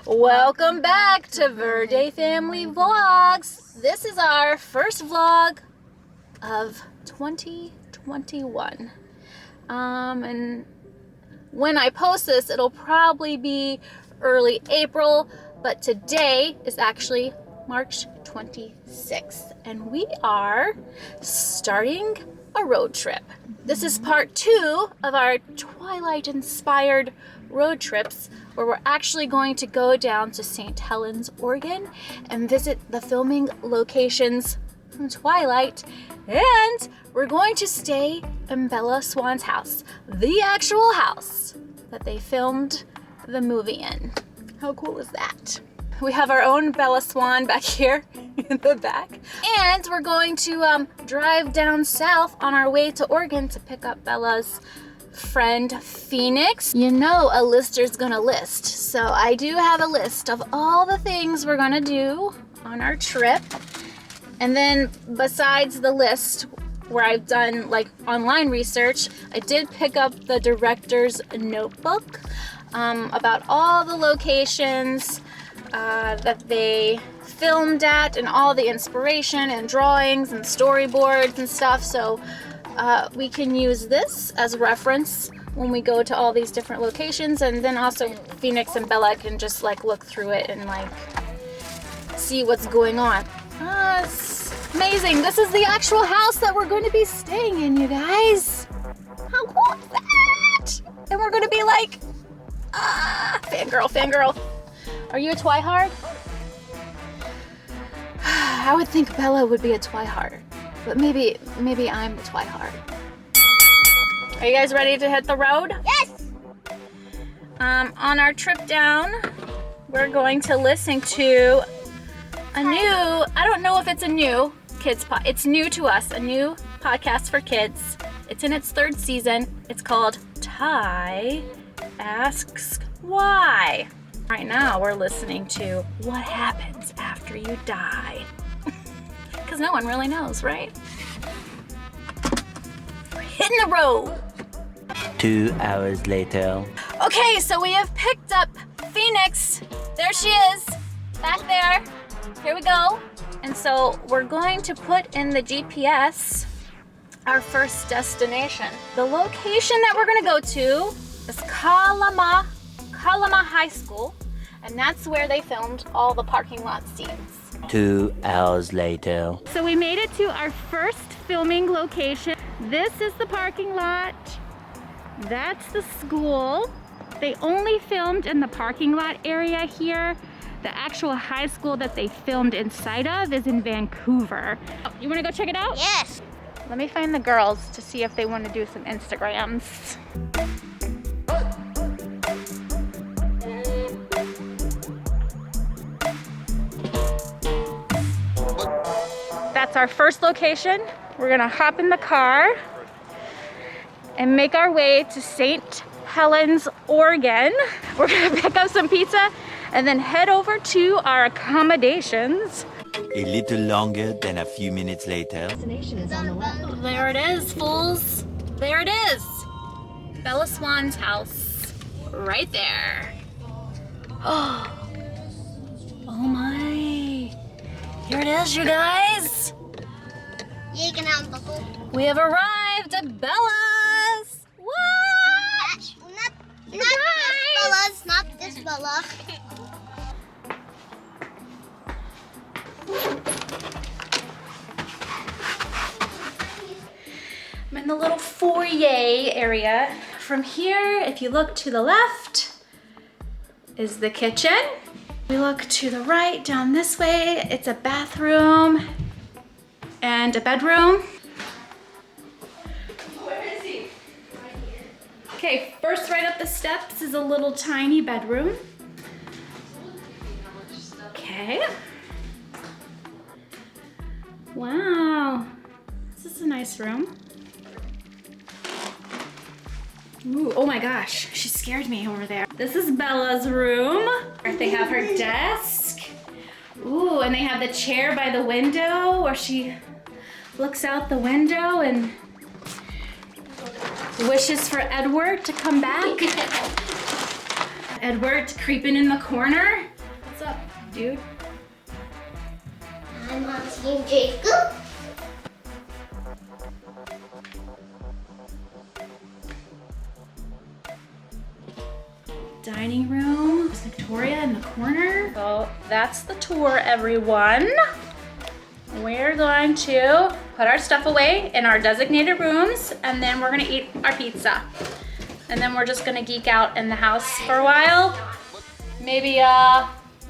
Welcome back to Verde Family Vlogs. This is our first vlog of 2021. And when I post this, it'll probably be early April, but today is actually March 26th, and we are starting a road trip. This is part 2 of our Twilight inspired road trips, where we're actually going to go down to St. Helens, Oregon and visit the filming locations from Twilight, and we're going to stay in Bella Swan's house, the actual house that they filmed the movie in. How cool is that? We have our own Bella Swan back here in the back, and we're going to drive down south on our way to Oregon to pick up Bella's friend Phoenix. You know a lister's gonna list, so I do have a list of all the things we're gonna do on our trip. And then besides the list where I've done like online research, I did pick up the director's notebook about all the locations that they filmed at and all the inspiration and drawings and storyboards and stuff, so we can use this as a reference when we go to all these different locations, and then also Phoenix and Bella can just like look through it and like see what's going on. It's amazing. This is the actual house that we're going to be staying in, you guys. How cool is that? And we're going to be like, fangirl. Are you a twihard? I would think Bella would be a twihard, but maybe I'm the twihard. Are you guys ready to hit the road? Yes! On our trip down, we're going to listen to a new, I don't know if it's a new kids it's new to us, a new podcast for kids. It's in its 3rd season. It's called Ty Asks Why. Right now we're listening to what happens after you die. Because no one really knows, right? We're hitting the road. 2 hours later. Okay, so we have picked up Phoenix. There she is, back there. Here we go. And so we're going to put in the GPS our first destination. The location that we're gonna go to is Cullen High School, and that's where they filmed all the parking lot scenes. 2 hours later. So we made it to our first filming location. This is the parking lot. That's the school. They only filmed in the parking lot area here. The actual high school that they filmed inside of is in Vancouver. Oh, you wanna go check it out? Yes! Let me find the girls to see if they want to do some Instagrams. That's our first location. We're gonna hop in the car and make our way to St. Helens, Oregon. We're gonna pick up some pizza and then head over to our accommodations. A little longer than a few minutes later. There it is, fools. There it is. Bella Swan's house. Right there. Oh my. Here it is, you guys. We have arrived at Bella's. What? Not this Bella. I'm in the little foyer area. From here, if you look to the left, is the kitchen. We look to the right, down this way, it's a bathroom and a bedroom. Where is he? Okay, first right up the steps is a little tiny bedroom. Okay. Wow, this is a nice room. Ooh, oh my gosh, she scared me over there. This is Bella's room. They have her desk. Ooh, and they have the chair by the window where she looks out the window and wishes for Edward to come back. Edward creeping in the corner. What's up, dude? I'm on Team Jacob. Dining room. There's Victoria in the corner. So that's the tour, everyone. We're going to put our stuff away in our designated rooms, and then we're gonna eat our pizza. And then we're just gonna geek out in the house for a while. Maybe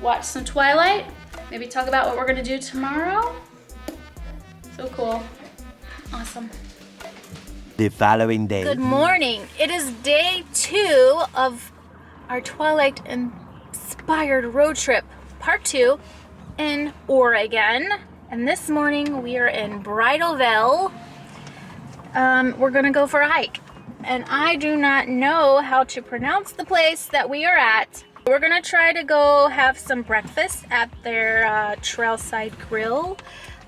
watch some Twilight. Maybe talk about what we're gonna do tomorrow. So cool. Awesome. The following day. Good morning. It is day 2 of our Twilight inspired road trip, part 2 in Oregon. And this morning we are in Bridalveil. We're gonna go for a hike. And I do not know how to pronounce the place that we are at. We're gonna try to go have some breakfast at their trailside grill.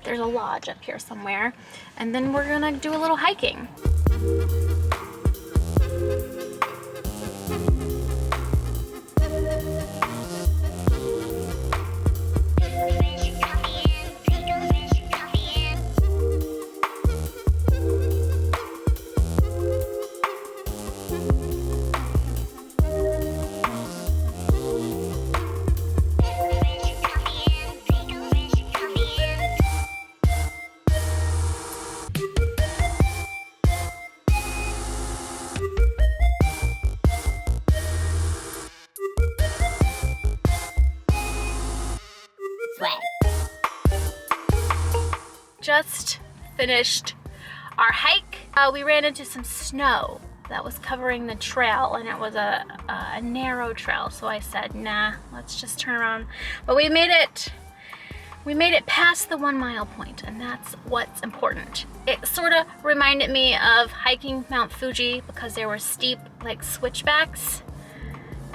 There's a lodge up here somewhere. And then we're gonna do a little hiking. Just finished our hike. We ran into some snow that was covering the trail, and it was a narrow trail, so I said, nah, let's just turn around. But we made it past the 1 mile point, and that's what's important. It sort of reminded me of hiking Mount Fuji because there were steep like switchbacks,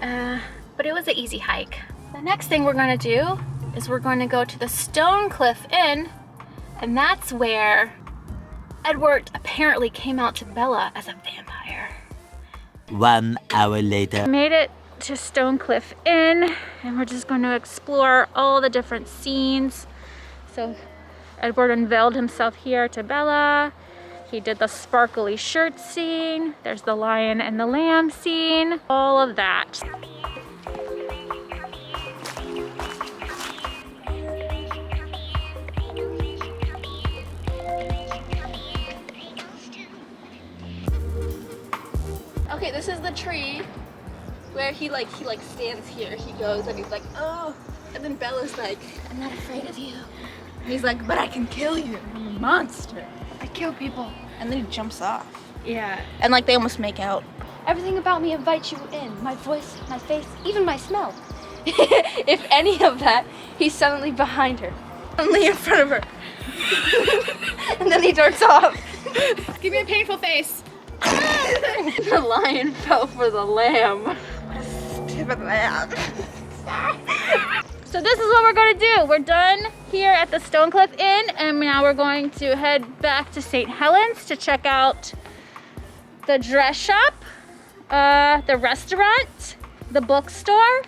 but it was an easy hike. The next thing we're gonna do is we're going to go to the Stone Cliff Inn, and that's where Edward apparently came out to Bella as a vampire. 1 hour later. Made it to Stonecliff Inn, and we're just going to explore all the different scenes. So Edward unveiled himself here to Bella. He did the sparkly shirt scene. There's the lion and the lamb scene. All of that. Okay, this is the tree where he stands here. He goes and he's like, oh, and then Bella's like, I'm not afraid of you. And he's like, but I can kill you. I'm a monster. I kill people. And then he jumps off. Yeah. And like they almost make out. Everything about me invites you in. My voice, my face, even my smell. If any of that, he's suddenly behind her. Suddenly in front of her. And then he darts off. Give me a painful face. The lion fell for the lamb. Stupid lamb. So this is what we're going to do. We're done here at the Stonecliff Inn, and now we're going to head back to St. Helens to check out the dress shop, the restaurant, the bookstore,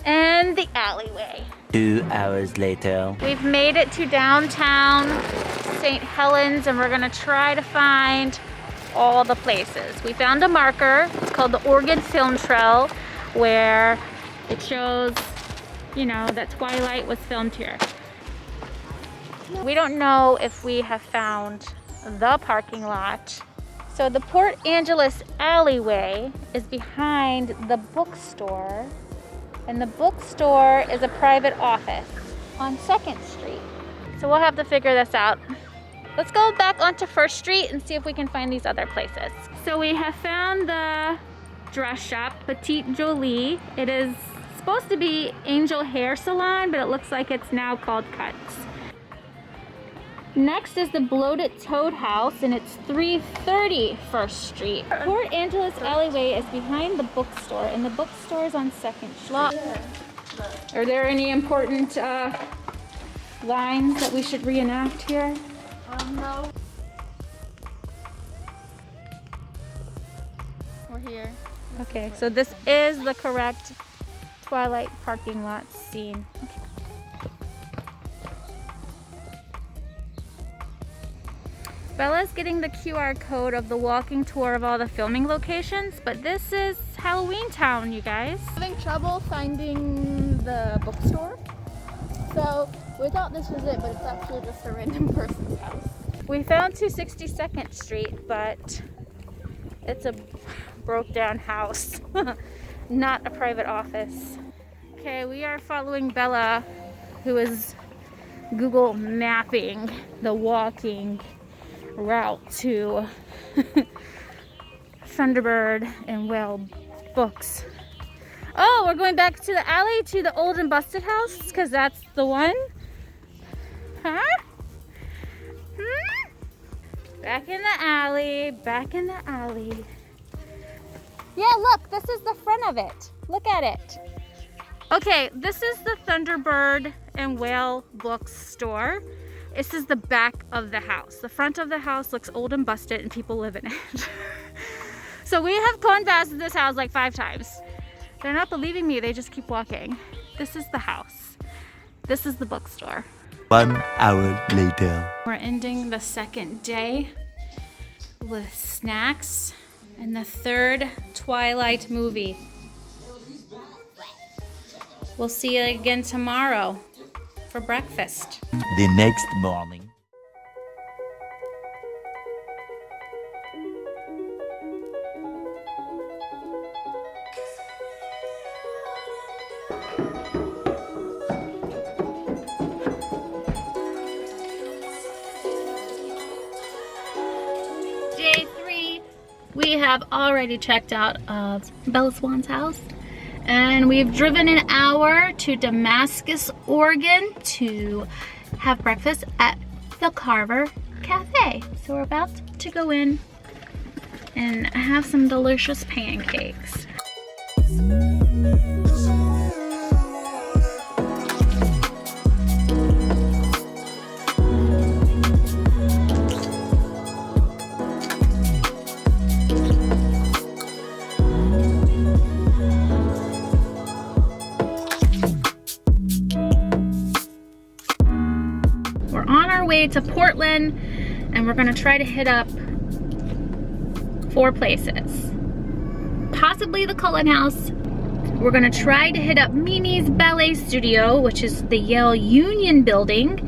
and the alleyway. 2 hours later. We've made it to downtown St. Helens, and we're gonna try to find all the places. We found a marker. It's called the Oregon Film Trail, where it shows, you know, that Twilight was filmed here. We don't know if we have found the parking lot. So the Port Angeles alleyway is behind the bookstore, and the bookstore is a private office on 2nd Street. So we'll have to figure this out. Let's go back onto 1st Street and see if we can find these other places. So we have found the dress shop, Petite Jolie. It is supposed to be Angel Hair Salon, but it looks like it's now called Cuts. Next is the Bloated Toad House, and it's 330 1st Street. Port Angeles alleyway is behind the bookstore, and the bookstore is on 2nd Street. Are there any important lines that we should reenact here? No. We're here. Okay, so this is the correct Twilight parking lot scene. Okay. Bella's getting the QR code of the walking tour of all the filming locations, but this is Halloween Town, you guys. Having trouble finding the bookstore, so we thought this was it, but it's actually just a random person's house. We found 262nd Street, but it's a broke down house, not a private office. Okay, we are following Bella, who is Google mapping the walking route to Thunderbird and Whale Books. Oh, we're going back to the alley to the old and busted house because that's the one. Huh? Back in the alley, back in the alley. Yeah, look, this is the front of it. Look at it. Okay, this is the Thunderbird and Whale Books store. This is the back of the house. The front of the house looks old and busted and people live in it. So we have gone past this house like 5 times. They're not believing me, they just keep walking. This is the house. This is the bookstore. 1 hour later. We're ending the second day with snacks and the third Twilight movie. We'll see you again tomorrow for breakfast. The next morning. Day 3, we have already checked out of Bella Swan's house. And we've driven an hour to Damascus, Oregon to have breakfast at the Carver Cafe. So we're about to go in and have some delicious pancakes. To Portland, and we're gonna try to hit up 4 places. Possibly the Cullen house. We're gonna try to hit up Mimi's Ballet Studio, which is the Yale Union building,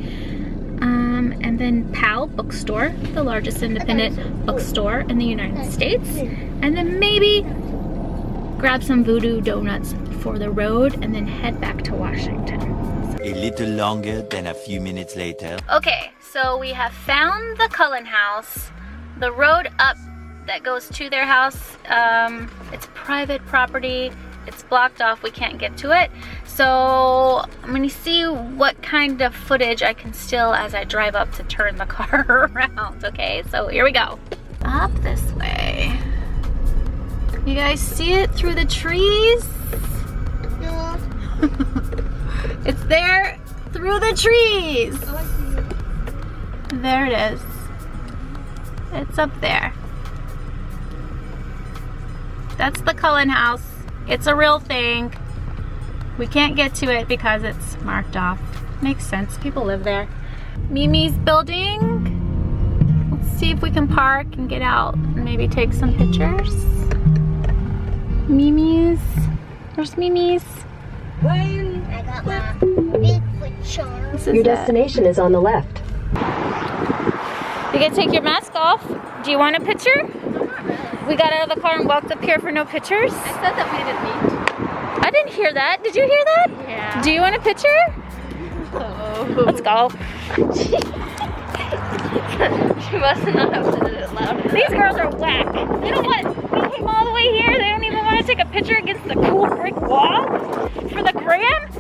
and then PAL Bookstore, the largest independent bookstore in the United States, and then maybe grab some Voodoo Donuts for the road and then head back to Washington. A little longer than a few minutes later. Okay, so we have found the Cullen house. The road up that goes to their house, it's private property. It's blocked off, we can't get to it. So I'm gonna see what kind of footage I can steal as I drive up to turn the car around, okay? So here we go. Up this way. You guys see it through the trees? No. It's there through the trees. There it is. It's up there. That's the Cullen house. It's a real thing. We can't get to it because it's marked off. Makes sense, people live there. Mimi's building. Let's see if we can park and get out and maybe take some pictures. Mimi's. Where's Mimi's? I got my Bigfoot charm. Your destination is on the left. You can take your mask off. Do you want a picture? We got out of the car and walked up here for no pictures. I said that we didn't meet. I didn't hear that. Did you hear that? Yeah. Do you want a picture? Oh. Let's go. She must not have said it loud enough. These girls are whack. They don't want, they came all the way here. They don't even want to take a picture against the cool brick wall for the gram.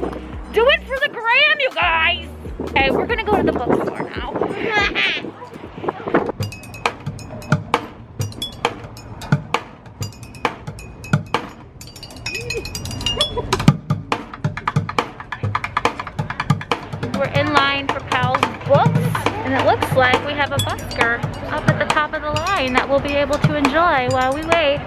Do it for the gram, you guys. Okay, we're gonna go to the bookstore now. We're in line for Pal's Books, and it looks like we have a busker up at the top of the line that we'll be able to enjoy while we wait.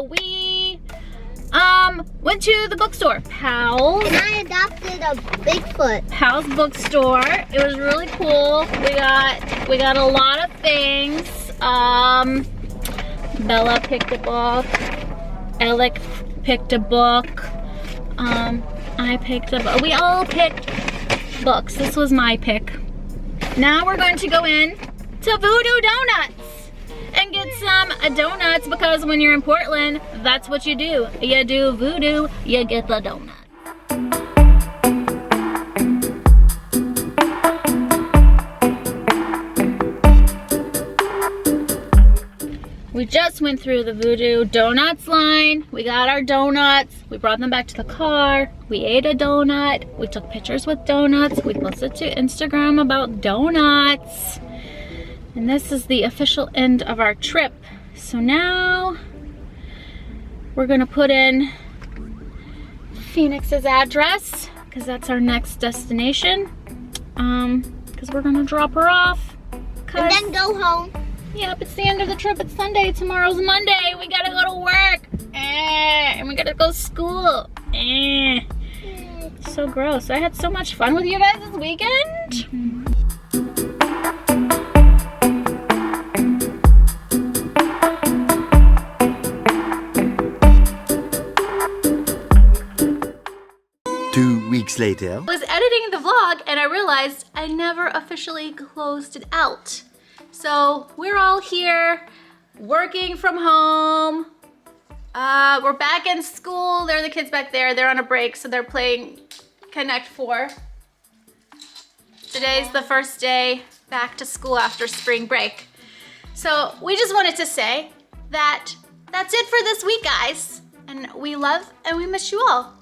we went to the bookstore, Powell's. And I adopted a Bigfoot. Powell's bookstore. It was really cool. We got a lot of things. Bella picked a book. Alec picked a book. I picked a book. We all picked books. This was my pick. Now we're going to go in to Voodoo Donuts and get some donuts, because when you're in Portland, that's what you do. You do voodoo, you get the donut. We just went through the Voodoo Donuts line. We got our donuts. We brought them back to the car. We ate a donut. We took pictures with donuts. We posted to Instagram about donuts. And this is the official end of our trip. So now we're gonna put in Phoenix's address, because that's our next destination. Because we're gonna drop her off. And then go home. Yep, it's the end of the trip. It's Sunday. Tomorrow's Monday. We gotta go to work. And we gotta go to school. So gross. I had so much fun with you guys this weekend. 2 weeks later. I was editing the vlog and I realized I never officially closed it out. So we're all here working from home. We're back in school. There are the kids back there. They're on a break, so they're playing Connect 4. Today's the first day back to school after spring break. So we just wanted to say that that's it for this week, guys. And we love and we miss you all.